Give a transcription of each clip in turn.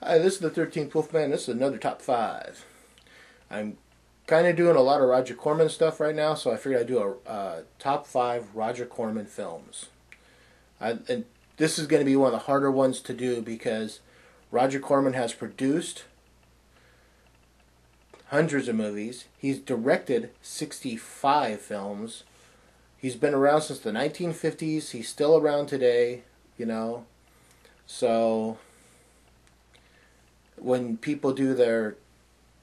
Hi, this is the 13th Wolfman. This is another top 5. I'm kind of doing a lot of Roger Corman stuff right now, so I figured I'd do a top 5 Roger Corman films. And this is going to be one of the harder ones to do because Roger Corman has produced hundreds of movies. He's directed 65 films. He's been around since the 1950s. He's still around today, you know. So when people do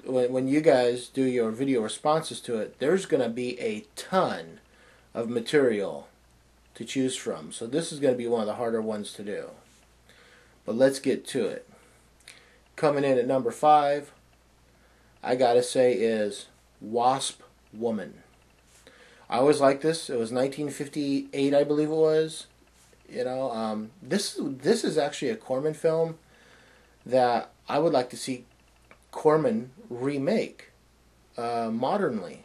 when you guys do your video responses to it, there's going to be a ton of material to choose from. So this is going to be one of the harder ones to do. But let's get to it. Coming in at number 5, I gotta say, is Wasp Woman. I always liked this. It was 1958, I believe it was. You know, this is actually a Corman film that I would like to see Corman remake modernly,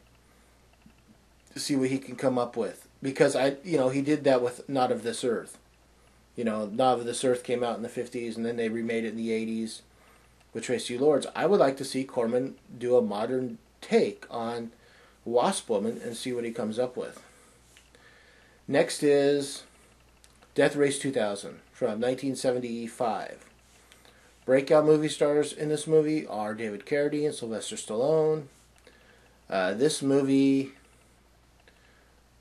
to see what he can come up with. Because he did that with Not of This Earth. You know, Not of This Earth came out in the 50s, and then they remade it in the 80s with Tracy Lords. I would like to see Corman do a modern take on Wasp Woman and see what he comes up with. Next is Death Race 2000 from 1975. Breakout movie stars in this movie are David Carradine and Sylvester Stallone. This movie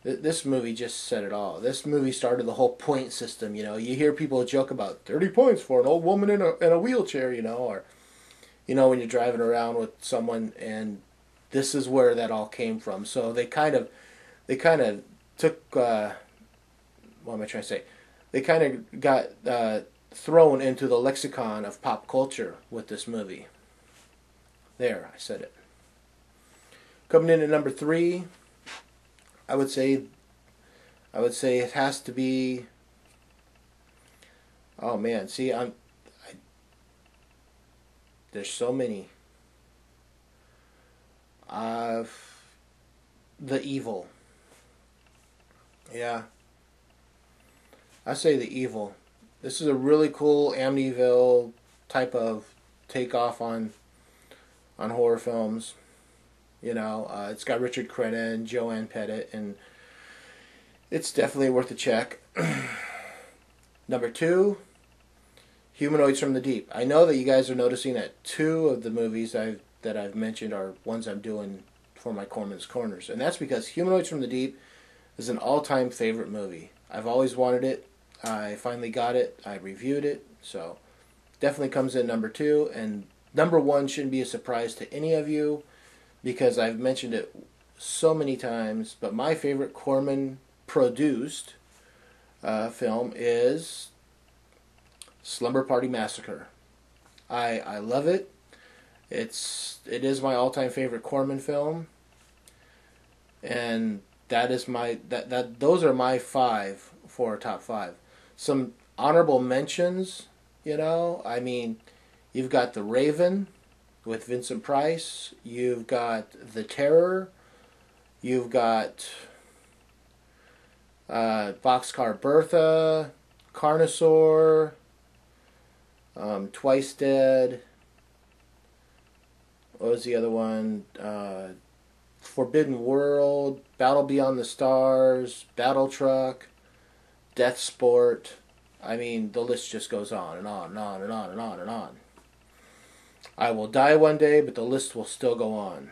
just said it all. This movie started the whole point system. You know, you hear people joke about 30 points for an old woman in a wheelchair. You know, or when you're driving around with someone, and this is where that all came from. So they kind of took what am I trying to say? They kind of got thrown into the lexicon of pop culture with this movie. There, I said it. Coming in at number 3, I would say it has to be. Oh man, see, there's so many. The Evil. Yeah. I say The Evil. This is a really cool Amityville type of takeoff on horror films. You know, it's got Richard Crenna and Joanne Pettit, and it's definitely worth a check. Number 2, Humanoids from the Deep. I know that you guys are noticing that 2 of the movies that I've mentioned are ones I'm doing for my Corman's Corners, and that's because Humanoids from the Deep is an all-time favorite movie. I've always wanted it. I finally got it. I reviewed it, so definitely comes in number 2. And number 1 shouldn't be a surprise to any of you because I've mentioned it so many times. But my favorite Corman produced film is Slumber Party Massacre. I love it. It is my all-time favorite Corman film, and those are my 5 for top 5. Some honorable mentions, I mean, you've got The Raven with Vincent Price. You've got The Terror. You've got Boxcar Bertha, Carnosaur, Twice Dead. What was the other one? Forbidden World, Battle Beyond the Stars, Battle Truck, Death Sport. I mean, the list just goes on and on and on and on and on and on. I will die one day, but the list will still go on.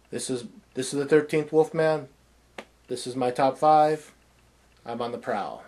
This is the 13th Wolfman. This is my top 5. I'm on the prowl.